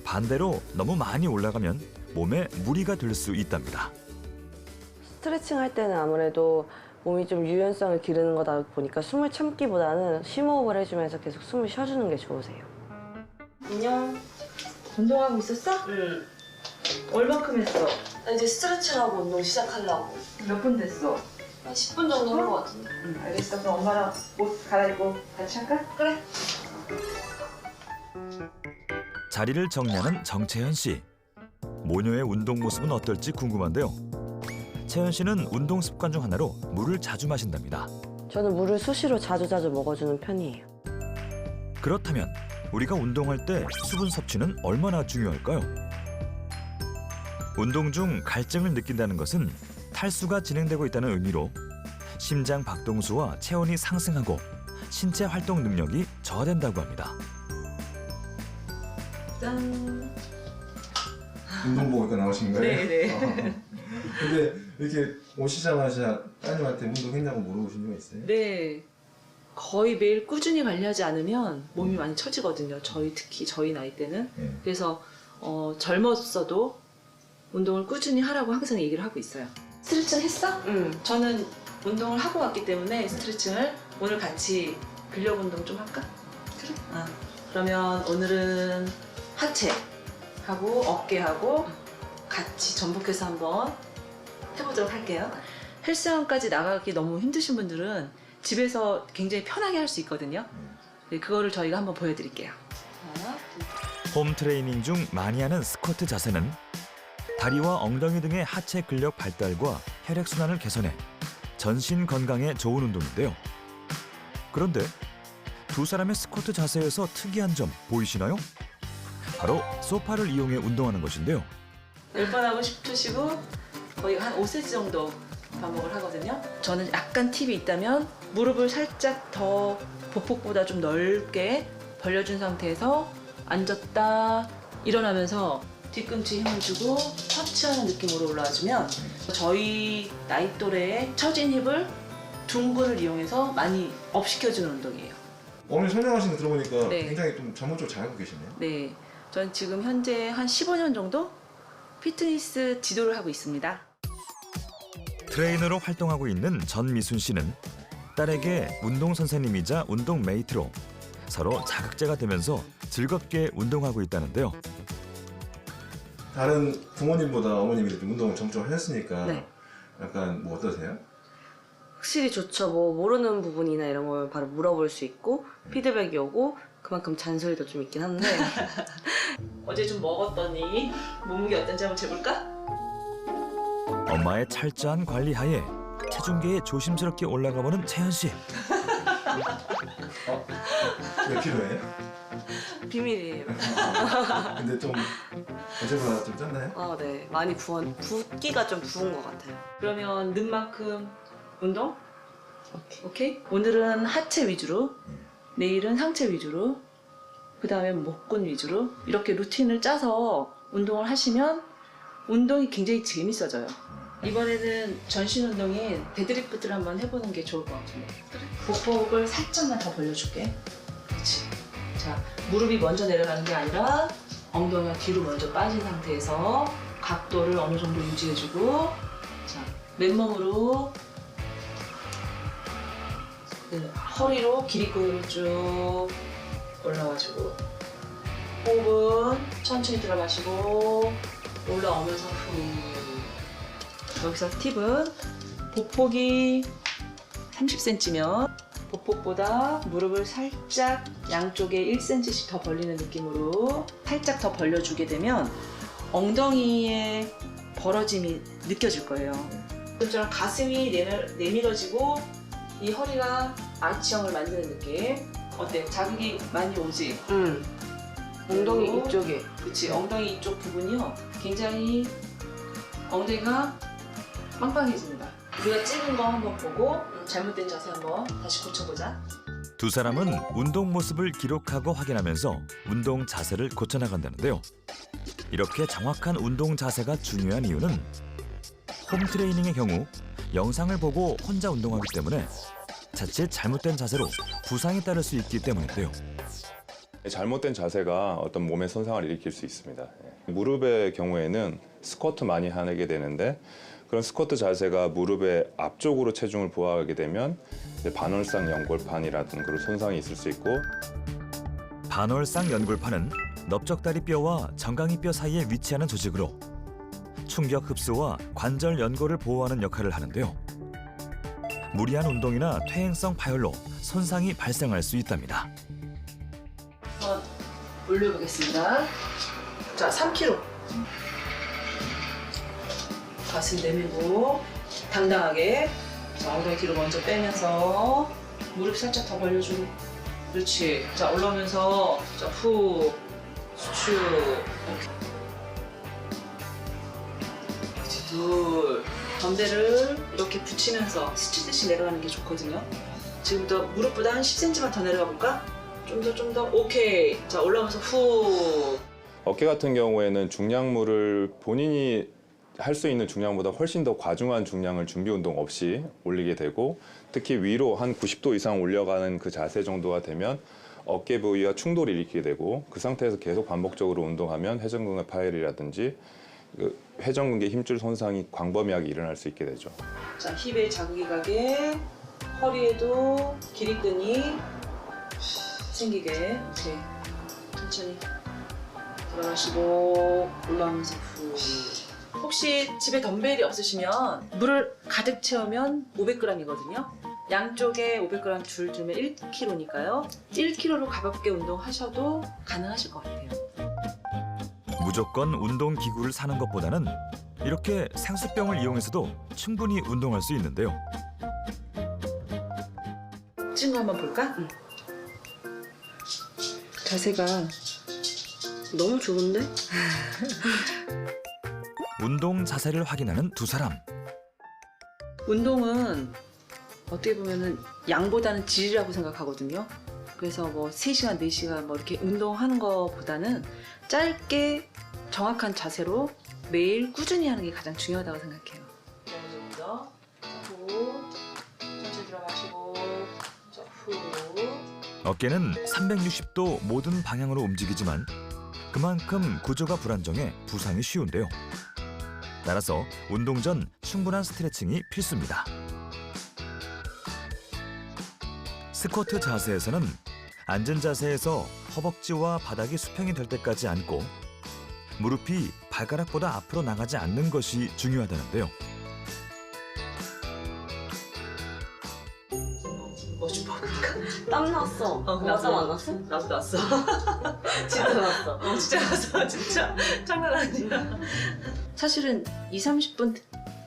반대로 너무 많이 올라가면 몸에 무리가 될 수 있답니다. 스트레칭 할 때는 아무래도 몸이 좀 유연성을 기르는 거다 보니까 숨을 참기보다는 심호흡을 해주면서 계속 숨을 쉬어주는 게 좋으세요. 안녕. 운동하고 있었어? 응. 얼마큼 했어? 나 이제 스트레칭하고 운동 시작하려고. 몇 분 됐어? 한 10분 정도 한 거 같은데. 응, 알겠어. 그럼 엄마랑 옷 갈아입고 같이 할까? 그래. 자리를 정리하는 정채현 씨. 모녀의 운동 모습은 어떨지 궁금한데요. 채연 씨는 운동 습관 중 하나로 물을 자주 마신답니다. 저는 물을 수시로 자주 먹어주는 편이에요. 그렇다면 우리가 운동할 때 수분 섭취는 얼마나 중요할까요? 운동 중 갈증을 느낀다는 것은 탈수가 진행되고 있다는 의미로 심장 박동수와 체온이 상승하고 신체 활동 능력이 저하된다고 합니다. 짠. 운동 보고 나오신 거예요? 네네. 근데 이렇게 오시자마자 따님한테 운동했냐고 물어보신 적 있어요? 네. 거의 매일 꾸준히 관리하지 않으면 몸이 많이 처지거든요. 특히 저희 나이 때는. 그래서 젊었어도 운동을 꾸준히 하라고 항상 얘기를 하고 있어요. 스트레칭 했어? 응. 저는 운동을 하고 왔기 때문에 스트레칭을 오늘 같이 근력 운동 좀 할까? 그래. 그러면 오늘은 하체하고 어깨하고 같이 전복해서 한번 해보도록 할게요. 헬스장까지 나가기 너무 힘드신 분들은 집에서 굉장히 편하게 할 수 있거든요. 네, 그거를 저희가 한번 보여드릴게요. 홈 트레이닝 중 많이 하는 스쿼트 자세는 다리와 엉덩이 등의 하체 근력 발달과 혈액순환을 개선해 전신 건강에 좋은 운동인데요. 그런데 두 사람의 스쿼트 자세에서 특이한 점 보이시나요? 바로 소파를 이용해 운동하는 것인데요. 10번 하고 10초 쉬고 거의 한 5cm 정도 반복을 하거든요. 저는 약간 팁이 있다면 무릎을 살짝 더 보폭보다 좀 넓게 벌려준 상태에서 앉았다 일어나면서 뒤꿈치 힘을 주고 터치하는 느낌으로 올라와주면 저희 나이 또래의 처진 힙을 둥근을 이용해서 많이 업시켜주는 운동이에요. 어머니 설명하시는 거 들어보니까 네. 굉장히 좀 전문적으로 잘하고 계시네요. 네, 전 지금 현재 한 15년 정도 피트니스 지도를 하고 있습니다. 트레이너로 활동하고 있는 전미순 씨는 딸에게 운동 선생님이자 운동 메이트로 서로 자극제가 되면서 즐겁게 운동하고 있다는데요. 다른 부모님보다 어머님이 좀 운동을 정적으로 하셨으니까 네. 약간 뭐 어떠세요? 확실히 좋죠. 뭐 모르는 부분이나 이런 걸 바로 물어볼 수 있고 피드백이 오고 그만큼 잔소리도 좀 있긴 한데 어제 좀 먹었더니 몸무게 어떤지 한번 재볼까? 엄마의 철저한 관리 하에 체중계에 조심스럽게 올라가 보는 채연 씨. 몇 킬로예요? 비밀이에요. 근데 좀 어제보다 좀 쪘나요? 네. 많이 붓기가 좀 부은 것 같아요. 그러면 는 만큼 운동? 오케이? 오늘은 하체 위주로, 내일은 상체 위주로, 그 다음에 목근 위주로 이렇게 루틴을 짜서 운동을 하시면 운동이 굉장히 재밌어져요. 이번에는 전신 운동인 데드리프트를 한번 해보는 게 좋을 것 같은데. 보폭을 살짝만 더 벌려줄게. 그렇지. 자, 무릎이 먼저 내려가는 게 아니라 엉덩이가 뒤로 먼저 빠진 상태에서 각도를 어느 정도 유지해주고, 자, 맨몸으로 허리로 기립근으로 쭉 올라와주고, 호흡은 천천히 들어 마시고 올라오면서 후. 여기서 팁은 보폭이 30cm면 보폭보다 무릎을 살짝 양쪽에 1cm씩 더 벌리는 느낌으로 살짝 더 벌려주게 되면 엉덩이의 벌어짐이 느껴질 거예요. 지금처럼 가슴이 내밀어지고 이 허리가 아치형을 만드는 느낌. 어때? 자극이 많이 오지? 엉덩이 이쪽에. 그치, 엉덩이 이쪽 부분이요 굉장히 엉덩이가 빵빵해집니다. 우리가 찍은 거 한번 보고 잘못된 자세 한번 다시 고쳐보자. 두 사람은 운동 모습을 기록하고 확인하면서 운동 자세를 고쳐나간다는데요. 이렇게 정확한 운동 자세가 중요한 이유는 홈 트레이닝의 경우 영상을 보고 혼자 운동하기 때문에 자칫 잘못된 자세로 부상이 따를 수 있기 때문인데요. 잘못된 자세가 어떤 몸에 손상을 일으킬 수 있습니다. 무릎의 경우에는 스쿼트 많이 하게 되는데 그런 스쿼트 자세가 무릎의 앞쪽으로 체중을 부하하게 되면 반월상 연골판이라든 그런 손상이 있을 수 있고, 반월상 연골판은 넓적다리뼈와 정강이뼈 사이에 위치하는 조직으로 충격 흡수와 관절 연골을 보호하는 역할을 하는데요. 무리한 운동이나 퇴행성 파열로 손상이 발생할 수 있답니다. 한번 올려보겠습니다. 자, 3kg. 가슴 내밀고 당당하게. 자, 엉덩이 뒤로 먼저 빼면서 무릎 살짝 더 벌려주고. 그렇지. 자, 올라오면서 자, 후, 수축. 그렇지, 둘. 덤벨을 이렇게 붙이면서 스치듯이 내려가는 게 좋거든요. 지금부터 무릎보다 한 10cm만 더 내려가 볼까? 좀 더. 오케이. 자, 올라오면서 후. 어깨 같은 경우에는 중량물을 본인이 할 수 있는 중량보다 훨씬 더 과중한 중량을 준비 운동 없이 올리게 되고, 특히 위로 한 90도 이상 올려가는 그 자세 정도가 되면 어깨 부위와 충돌을 일으키게 되고, 그 상태에서 계속 반복적으로 운동하면 회전근개 파열이라든지 회전근개 힘줄 손상이 광범위하게 일어날 수 있게 되죠. 자, 힙에 자극이 가게, 허리에도 기립근이 생기게. 오케이. 천천히 들어가시고 올라오면서 후. 혹시 집에 덤벨이 없으시면 물을 가득 채우면 500g이거든요. 양쪽에 500g 줄 주면 1kg니까요. 1kg로 가볍게 운동하셔도 가능하실 것 같아요. 무조건 운동 기구를 사는 것보다는 이렇게 생수병을 이용해서도 충분히 운동할 수 있는데요. 찍은 거 한번 볼까? 응. 자세가 너무 좋은데? 운동 자세를 확인하는 두 사람. 운동은 어떻게 보면은 양보다는 질이라고 생각하거든요. 그래서 뭐 3시간, 4시간 뭐 이렇게 운동하는 것보다는 짧게 정확한 자세로 매일 꾸준히 하는 게 가장 중요하다고 생각해요. 먼저 후, 천천히 들어가시고, 자, 후. 어깨는 360도 모든 방향으로 움직이지만 그만큼 구조가 불안정해 부상이 쉬운데요. 따라서 운동 전 충분한 스트레칭이 필수입니다. 스쿼트 자세에서는 앉은 자세에서 허벅지와 바닥이 수평이 될 때까지 앉고 무릎이 발가락보다 앞으로 나가지 않는 것이 중요하다는데요. 뭐 좀 볼까? 땀 났어. 땀 안 났어? 나도 났어. 진짜 났어. 진짜 났어. 진짜 장난 아니야. 사실은 20-30분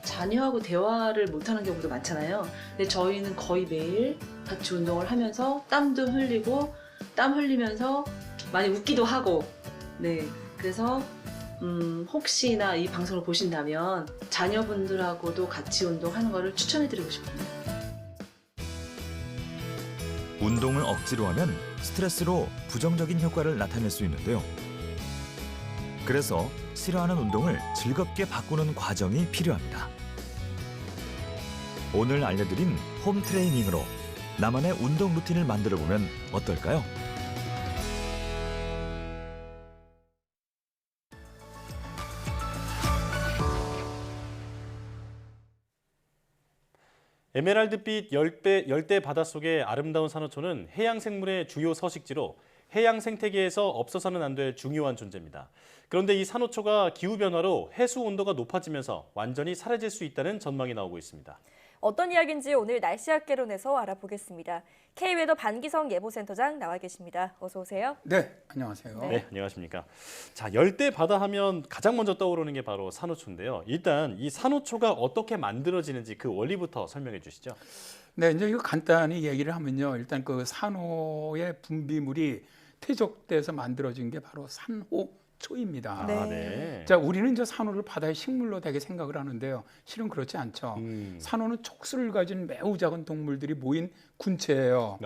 자녀하고 대화를 못하는 경우도 많잖아요. 근데 저희는 거의 매일 같이 운동을 하면서 땀도 흘리고 땀 흘리면서 많이 웃기도 하고 네 그래서 혹시나 이 방송을 보신다면 자녀분들하고도 같이 운동하는 거를 추천해드리고 싶습니다. 운동을 억지로 하면 스트레스로 부정적인 효과를 나타낼 수 있는데요. 그래서 싫어하는 운동을 즐겁게 바꾸는 과정이 필요합니다. 오늘 알려드린 홈 트레이닝으로 나만의 운동 루틴을 만들어 보면 어떨까요? 에메랄드빛 열대 바닷속의 아름다운 산호초는 해양 생물의 주요 서식지로 해양 생태계에서 없어서는 안 될 중요한 존재입니다. 그런데 이 산호초가 기후변화로 해수 온도가 높아지면서 완전히 사라질 수 있다는 전망이 나오고 있습니다. 어떤 이야기인지 오늘 날씨학개론에서 알아보겠습니다. K웨더 반기성 예보센터장 나와 계십니다. 어서 오세요. 네, 안녕하세요. 네, 안녕하십니까. 자, 열대 바다 하면 가장 먼저 떠오르는 게 바로 산호초인데요. 일단 이 산호초가 어떻게 만들어지는지 그 원리부터 설명해 주시죠. 네, 이제 이거 간단히 얘기를 하면요. 일단 그 산호의 분비물이 퇴적돼서 만들어진 게 바로 산호초입니다. 네. 자, 우리는 이제 산호를 바다의 식물로 되게 생각을 하는데요. 실은 그렇지 않죠. 산호는 촉수를 가진 매우 작은 동물들이 모인 군체예요.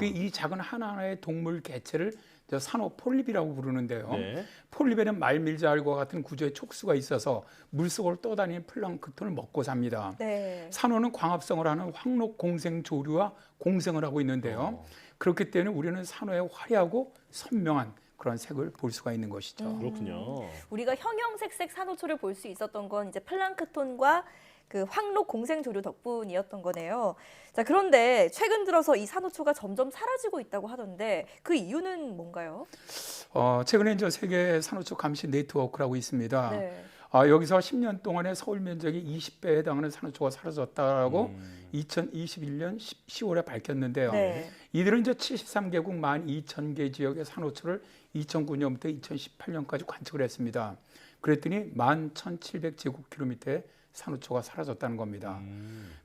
이 작은 하나하나의 동물 개체를 산호 폴립이라고 부르는데요. 네. 폴립에는 말밀잘과 같은 구조의 촉수가 있어서 물속을 떠다니는 플랑크톤을 먹고 삽니다. 네. 산호는 광합성을 하는 황록 공생 조류와 공생을 하고 있는데요. 그렇기 때문에 우리는 산호의 화려하고 선명한 그런 색을 볼 수가 있는 것이죠. 그렇군요. 우리가 형형색색 산호초를 볼 수 있었던 건 이제 플랑크톤과 그 황록 공생 조류 덕분이었던 거네요. 자, 그런데 최근 들어서 이 산호초가 점점 사라지고 있다고 하던데 그 이유는 뭔가요? 최근에 이제 세계 산호초 감시 네트워크라고 있습니다. 네. 여기서 10년 동안에 서울 면적의 20배에 해당하는 산호초가 사라졌다고 2021년 10월에 밝혔는데요. 네. 이들은 이제 73개국 12,000개 지역의 산호초를 2009년부터 2018년까지 관측을 했습니다. 그랬더니 11,700제곱킬로미터의 산호초가 사라졌다는 겁니다.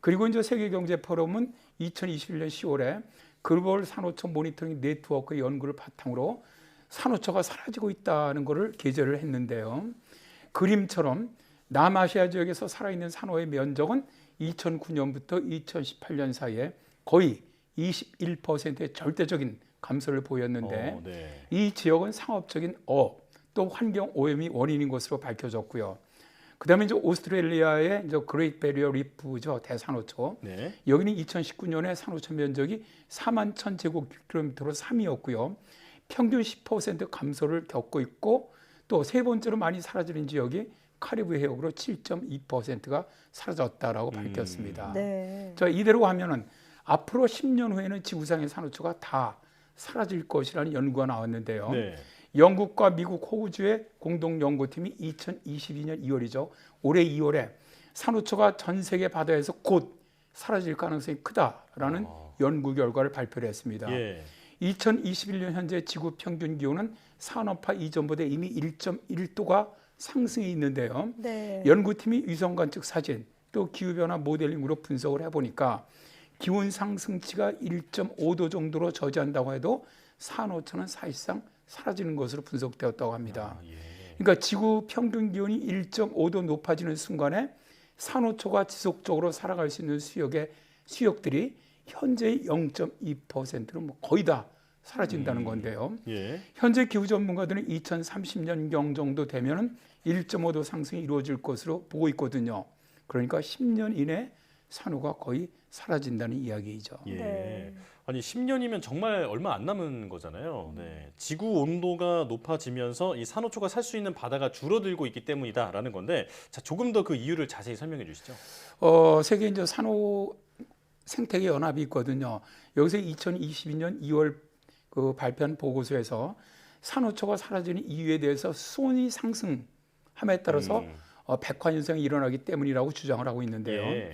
그리고 이제 세계경제 포럼은 2021년 10월에 글로벌 산호초 모니터링 네트워크 연구를 바탕으로 산호초가 사라지고 있다는 것을 게재를 했는데요. 그림처럼 남아시아 지역에서 살아있는 산호의 면적은 2009년부터 2018년 사이에 거의 21%의 절대적인 감소를 보였는데 네. 이 지역은 상업적인 또 환경 오염이 원인인 것으로 밝혀졌고요. 그다음에 이제 오스트레일리아의 이제 그레이트 베리어 리프죠, 대산호초. 네. 여기는 2019년에 산호초 면적이 41,000제곱킬로미터로 3위였고요. 평균 10% 감소를 겪고 있고 또 세 번째로 많이 사라지는 지역이 카리브 해역으로 7.2%가 사라졌다라고 밝혔습니다. 네. 자, 이대로 하면은 앞으로 10년 후에는 지구상의 산호초가 다 사라질 것이라는 연구가 나왔는데요. 네. 영국과 미국 호주의 공동 연구팀이 2022년 2월이죠. 올해 2월에 산호초가 전 세계 바다에서 곧 사라질 가능성이 크다라는 연구 결과를 발표를 했습니다. 2021년 현재 지구 평균 기온은 산업화 이전보다 이미 1.1도가 상승해 있는데요. 네. 연구팀이 위성 관측 사진 또 기후변화 모델링으로 분석을 해보니까 기온 상승치가 1.5도 정도로 저지한다고 해도 산호초는 사실상 사라지는 것으로 분석되었다고 합니다. 그러니까 지구 평균 기온이 1.5도 높아지는 순간에 산호초가 지속적으로 살아갈 수 있는 수역들이 현재의 0.2%는 거의 다 사라진다는 건데요. 현재 기후 전문가들은 2030년경 정도 되면 1.5도 상승이 이루어질 것으로 보고 있거든요. 그러니까 10년 이내 산호가 거의 사라진다는 이야기이죠. 아니 10년이면 정말 얼마 안 남은 거잖아요. 네. 지구 온도가 높아지면서 이 산호초가 살 수 있는 바다가 줄어들고 있기 때문이다라는 건데, 자, 조금 더 그 이유를 자세히 설명해 주시죠. 세계 이제 산호 생태계 연합이 있거든요. 여기서 2022년 2월 그 발표한 보고서에서 산호초가 사라지는 이유에 대해서 수온이 상승함에 따라서 백화 현상이 일어나기 때문이라고 주장을 하고 있는데요.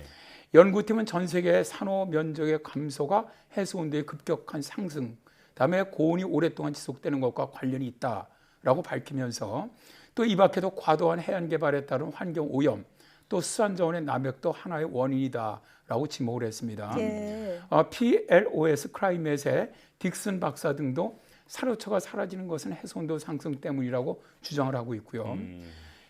연구팀은 전 세계 산호 면적의 감소가 해수 온도의 급격한 상승, 다음에 고온이 오랫동안 지속되는 것과 관련이 있다라고 밝히면서 또 이 밖에도 과도한 해안 개발에 따른 환경 오염, 또 수산자원의 남획도 하나의 원인이다라고 지목을 했습니다. 예. PLOS 클라이met의 딕슨 박사 등도 산호초가 사라지는 것은 해수온도 상승 때문이라고 주장을 하고 있고요.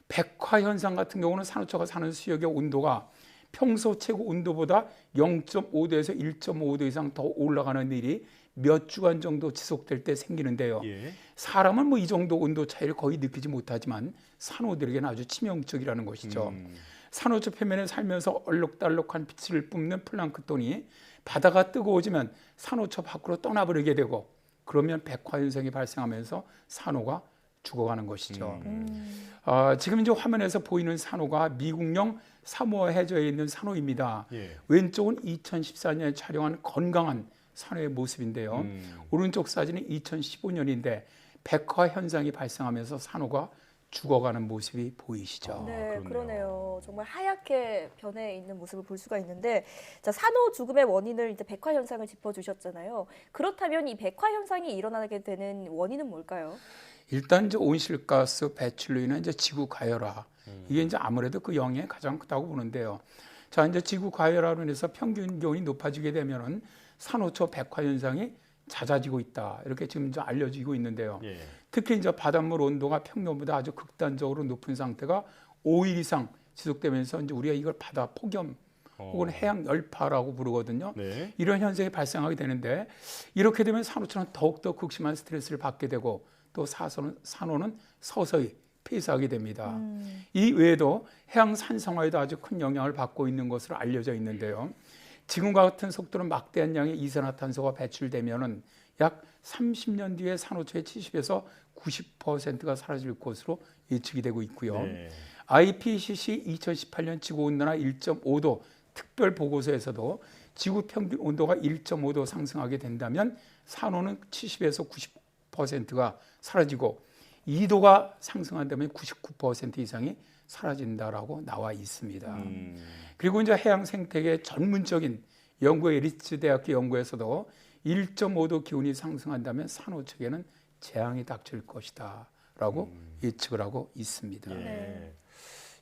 백화 현상 같은 경우는 산호초가 사는 수역의 온도가 평소 최고 온도보다 0.5도에서 1.5도 이상 더 올라가는 일이 몇 주간 정도 지속될 때 생기는데요. 예. 사람은 뭐 이 정도 온도 차이를 거의 느끼지 못하지만 산호들에게는 아주 치명적이라는 것이죠. 산호초 표면에 살면서 얼룩달룩한 빛을 뿜는 플랑크톤이 바다가 뜨거워지면 산호초 밖으로 떠나버리게 되고 그러면 백화 현상이 발생하면서 산호가 죽어가는 것이죠. 지금 이제 화면에서 보이는 산호가 미국령 사모아 해저에 있는 산호입니다. 예. 왼쪽은 2014년에 촬영한 건강한 산호의 모습인데요. 오른쪽 사진은 2015년인데 백화 현상이 발생하면서 산호가 죽어가는 모습이 보이시죠. 네, 그러네요. 정말 하얗게 변해 있는 모습을 볼 수가 있는데, 자, 산호 죽음의 원인을 이제 백화 현상을 짚어주셨잖아요. 그렇다면 이 백화 현상이 일어나게 되는 원인은 뭘까요? 일단 이제 온실가스 배출로 인한 이제 지구 가열화, 이게 이제 아무래도 그 영향이 가장 크다고 보는데요. 자, 이제 지구 가열화로 인해서 평균 기온이 높아지게 되면은 산호초 백화 현상이 잦아지고 있다, 이렇게 지금 이제 알려지고 있는데요. 예. 특히 이제 바닷물 온도가 평년보다 아주 극단적으로 높은 상태가 5일 이상 지속되면서 이제 우리가 이걸 바다 폭염 혹은 해양 열파라고 부르거든요. 네. 이런 현상이 발생하게 되는데, 이렇게 되면 산호초는 더욱더 극심한 스트레스를 받게 되고 또 산호는 서서히 폐사하게 됩니다. 이 외에도 해양 산성화에도 아주 큰 영향을 받고 있는 것으로 알려져 있는데요. 지금과 같은 속도로 막대한 양의 이산화탄소가 배출되면은 약 30년 뒤에 산호초의 70에서 90%가 사라질 것으로 예측이 되고 있고요. 네. IPCC 2018년 지구온난화 1.5도 특별 보고서에서도 지구 평균 온도가 1.5도 상승하게 된다면 산호는 70에서 90%가 사라지고 2도가 상승한다면 99% 이상이 사라진다라고 나와 있습니다. 그리고 이제 해양 생태계 전문적인 연구의 리츠 대학교 연구에서도 1.5도 기온이 상승한다면 산호초에는 재앙이 닥칠 것이다라고 예측을 하고 있습니다. 예. 네.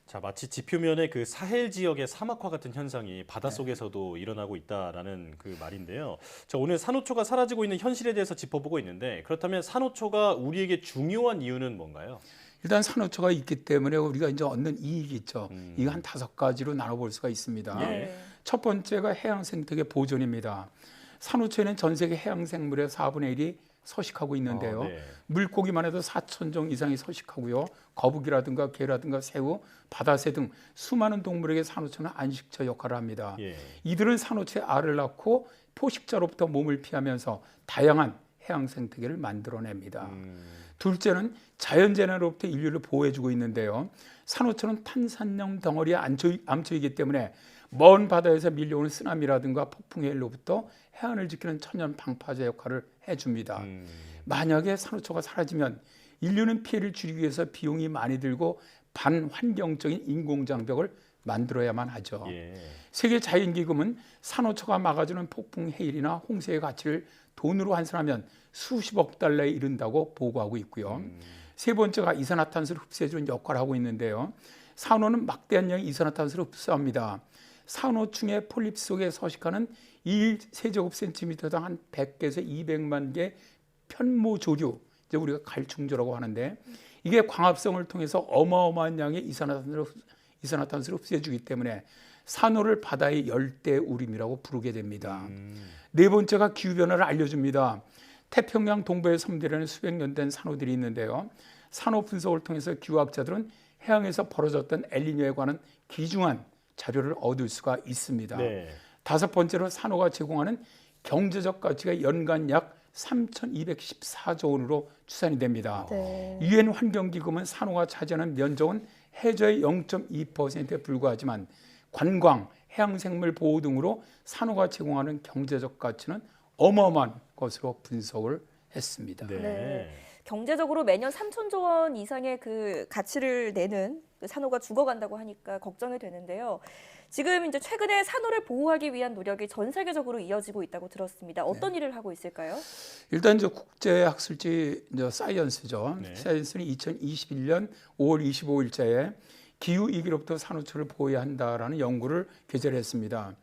자, 마치 지표면의 그 사헬 지역의 사막화 같은 현상이 바닷속에서도 일어나고 있다라는 그 말인데요. 자, 오늘 산호초가 사라지고 있는 현실에 대해서 짚어보고 있는데, 그렇다면 산호초가 우리에게 중요한 이유는 뭔가요? 일단 산호초가 있기 때문에 우리가 이제 얻는 이익이 있죠. 이거 한 5가지로 나눠볼 수가 있습니다. 예. 첫 번째가 해양 생태계 보존입니다. 산호초에는 전 세계 해양 생물의 4분의 1이 서식하고 있는데요. 네. 물고기만 해도 4,000종 이상이 서식하고요. 거북이라든가 개라든가 새우, 바다새 등 수많은 동물에게 산호초는 안식처 역할을 합니다. 예. 이들은 산호초에 알을 낳고 포식자로부터 몸을 피하면서 다양한 해양 생태계를 만들어냅니다. 둘째는 자연재난으로부터 인류를 보호해주고 있는데요. 산호초는 탄산염 덩어리의 암초이기 때문에 먼 바다에서 밀려오는 쓰나미라든가 폭풍해일로부터 해안을 지키는 천연 방파제 역할을 해줍니다. 만약에 산호초가 사라지면 인류는 피해를 줄이기 위해서 비용이 많이 들고 반환경적인 인공장벽을 만들어야만 하죠. 예. 세계자연기금은 산호초가 막아주는 폭풍해일이나 홍수의 가치를 돈으로 환산하면 수십억 달러에 이른다고 보고하고 있고요. 세 번째가 이산화탄소를 흡수해주는 역할을 하고 있는데요. 산호는 막대한 양의 이산화탄소를 흡수합니다. 산호충의 폴립 속에 서식하는 1세제곱센티미터당 한 100개에서 200만 개 편모조류, 이제 우리가 갈충조라고 하는데, 이게 광합성을 통해서 어마어마한 양의 이산화탄소를 흡수해주기 때문에 산호를 바다의 열대우림이라고 부르게 됩니다. 네 번째가 기후변화를 알려줍니다. 태평양 동부의 섬들에는 수백 년 된 산호들이 있는데요. 산호 분석을 통해서 기후학자들은 해양에서 벌어졌던 엘니뇨에 관한 귀중한 자료를 얻을 수가 있습니다. 네. 다섯 번째로 산호가 제공하는 경제적 가치가 연간 약 3,214조 원으로 추산이 됩니다. 유엔 환경기금은 산호가 차지하는 면적은 해저의 0.2%에 불과하지만 관광, 해양생물 보호 등으로 산호가 제공하는 경제적 가치는 어마어마한 것으로 분석을 했습니다. 네. 경제적으로 매년 3,000조 원 이상의 그 가치를 내는 그 산호가 죽어간다고 하니까 걱정이 되는데요. 지금 이제 최근에 산호를 보호하기 위한 노력이 전 세계적으로 이어지고 있다고 들었습니다. 어떤 일을 하고 있을까요? 일단 이제 국제학술지 사이언스죠. 네. 사이언스는 2021년 5월 25일자에 기후위기로부터 산호초를 보호해야 한다라는 연구를 개설했습니다.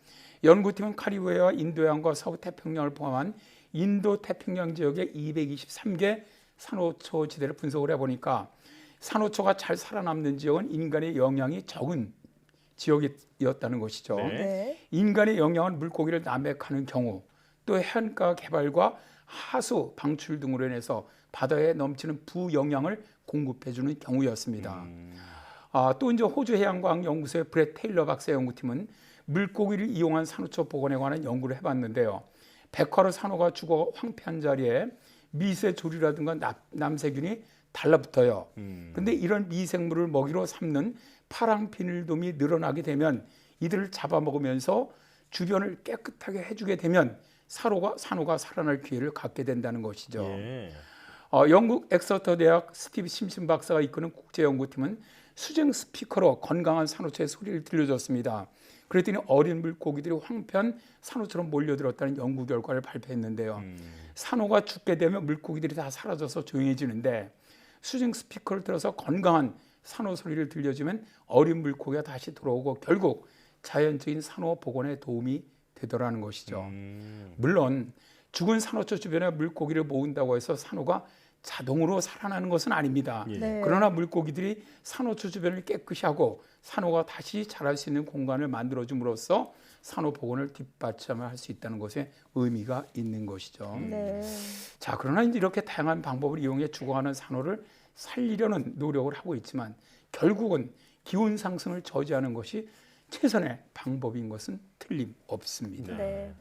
연구팀은 카리브해와 인도양과 서부태평양을 포함한 인도태평양 지역의 223개 산호초 지대를 분석을 해보니까 산호초가 잘 살아남는 지역은 인간의 영향이 적은 지역이었다는 것이죠. 네. 인간의 영향은 물고기를 남획하는 경우, 또 해안가 개발과 하수 방출 등으로 인해서 바다에 넘치는 부영향을 공급해주는 경우였습니다. 또 이제 호주 해양과학연구소의 브렛 테일러 박사 연구팀은 물고기를 이용한 산호초 복원에 관한 연구를 해봤는데요. 백화로 산호가 죽어 황폐한 자리에 미세조류라든가 남세균이 달라붙어요. 그런데 이런 미생물을 먹이로 삼는 파랑 비늘돔이 늘어나게 되면 이들을 잡아먹으면서 주변을 깨끗하게 해주게 되면 산호가 살아날 기회를 갖게 된다는 것이죠. 예. 영국 엑서터 대학 스티브 심슨 박사가 이끄는 국제연구팀은 수중 스피커로 건강한 산호초의 소리를 들려줬습니다. 그랬더니 어린 물고기들이 황폐한 산호처럼 몰려들었다는 연구 결과를 발표했는데요. 산호가 죽게 되면 물고기들이 다 사라져서 조용해지는데 수중 스피커를 들어서 건강한 산호 소리를 들려주면 어린 물고기가 다시 돌아오고 결국 자연적인 산호 복원에 도움이 되더라는 것이죠. 물론 죽은 산호초 주변에 물고기를 모은다고 해서 산호가 자동으로 살아나는 것은 아닙니다. 네. 그러나 물고기들이 산호초 주변을 깨끗이 하고 산호가 다시 자랄 수 있는 공간을 만들어줌으로써 산호 복원을 뒷받침할 수 있다는 것에 의미가 있는 것이죠. 네. 자, 그러나 이제 이렇게 다양한 방법을 이용해 죽어가는 산호를 살리려는 노력을 하고 있지만 결국은 기온 상승을 저지하는 것이 최선의 방법인 것은 틀림없습니다. 네.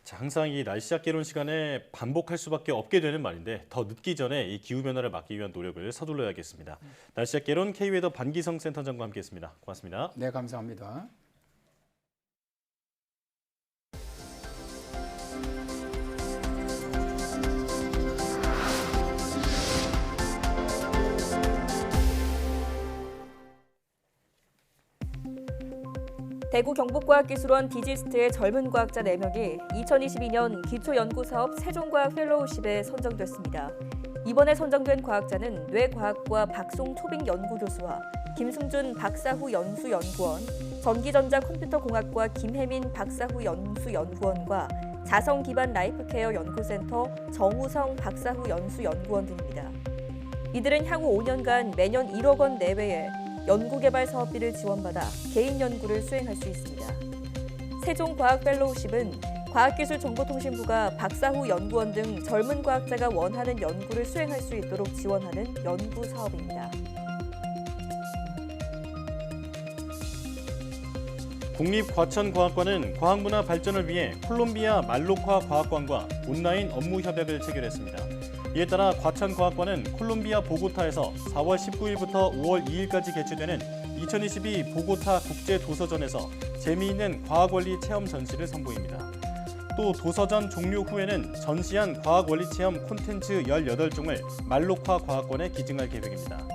자, 항상 이 날씨 약개론 시간에 반복할 수밖에 없게 되는 말인데 더 늦기 전에 이 기후 변화를 막기 위한 노력을 서둘러야겠습니다. 날씨 약개론 K웨더 반기성 센터장과 함께했습니다. 고맙습니다. 네, 감사합니다. 대구 경북과학기술원 디지스트의 젊은 과학자 4명이 2022년 기초연구사업 세종과학 펠로우십에 선정됐습니다. 이번에 선정된 과학자는 뇌과학과 박송초빙 연구교수와 김승준 박사후 연수연구원, 전기전자 컴퓨터공학과 김혜민 박사후 연수연구원과 자성기반 라이프케어 연구센터 정우성 박사후 연수연구원 등입니다. 이들은 향후 5년간 매년 1억 원 내외의 연구개발 사업비를 지원받아 개인 연구를 수행할 수 있습니다. 세종과학 펠로우십은 과학기술정보통신부가 박사후 연구원 등 젊은 과학자가 원하는 연구를 수행할 수 있도록 지원하는 연구 사업입니다. 국립과천과학관은 과학문화 발전을 위해 콜롬비아 말로카 과학관과 온라인 업무 협약을 체결했습니다. 이에 따라 과천과학관은 콜롬비아 보고타에서 4월 19일부터 5월 2일까지 개최되는 2022 보고타 국제도서전에서 재미있는 과학원리 체험 전시를 선보입니다. 또 도서전 종료 후에는 전시한 과학원리 체험 콘텐츠 18종을 말로카 과학관에 기증할 계획입니다.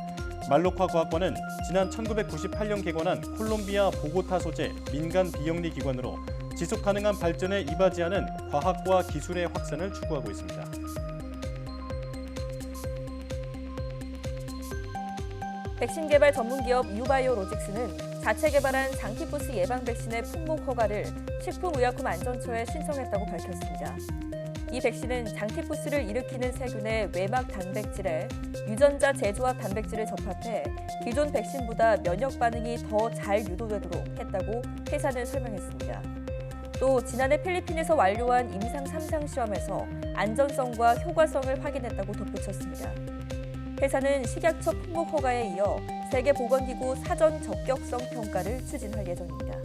말로카 과학관은 지난 1998년 개관한 콜롬비아 보고타 소재 민간 비영리 기관으로 지속가능한 발전에 이바지하는 과학과 기술의 확산을 추구하고 있습니다. 백신 개발 전문기업 유바이오로직스는 자체 개발한 장티푸스 예방 백신의 품목 허가를 식품의약품안전처에 신청했다고 밝혔습니다. 이 백신은 장티푸스를 일으키는 세균의 외막 단백질에 유전자 재조합 단백질을 접합해 기존 백신보다 면역 반응이 더 잘 유도되도록 했다고 회사는 설명했습니다. 또 지난해 필리핀에서 완료한 임상 3상 시험에서 안전성과 효과성을 확인했다고 덧붙였습니다. 회사는 식약처 품목 허가에 이어 세계보건기구 사전 적격성 평가를 추진할 예정입니다.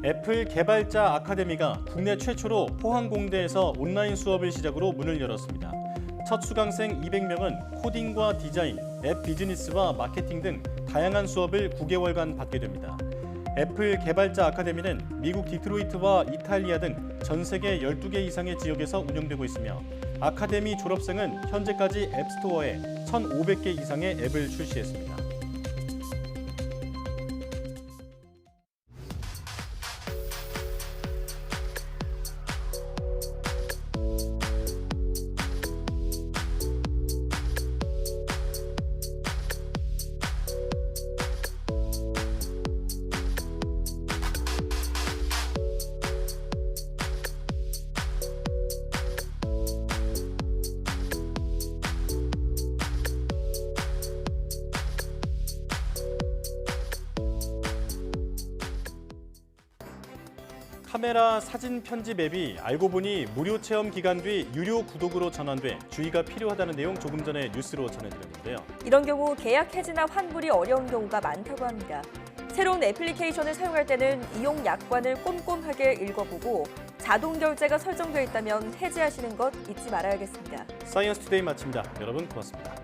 애플 개발자 아카데미가 국내 최초로 포항공대에서 온라인 수업을 시작으로 문을 열었습니다. 첫 수강생 200명은 코딩과 디자인, 앱 비즈니스와 마케팅 등 다양한 수업을 9개월간 받게 됩니다. 애플 개발자 아카데미는 미국 디트로이트와 이탈리아 등 전 세계 12개 이상의 지역에서 운영되고 있으며 아카데미 졸업생은 현재까지 앱스토어에 1,500개 이상의 앱을 출시했습니다. 카메라 사진 편집 앱이 알고 보니 무료 체험 기간 뒤 유료 구독으로 전환돼 주의가 필요하다는 내용 조금 전에 뉴스로 전해드렸는데요. 이런 경우 계약 해지나 환불이 어려운 경우가 많다고 합니다. 새로운 애플리케이션을 사용할 때는 이용 약관을 꼼꼼하게 읽어보고 자동 결제가 설정되어 있다면 해지하시는 것 잊지 말아야겠습니다. 사이언스 투데이 마칩니다. 여러분 고맙습니다.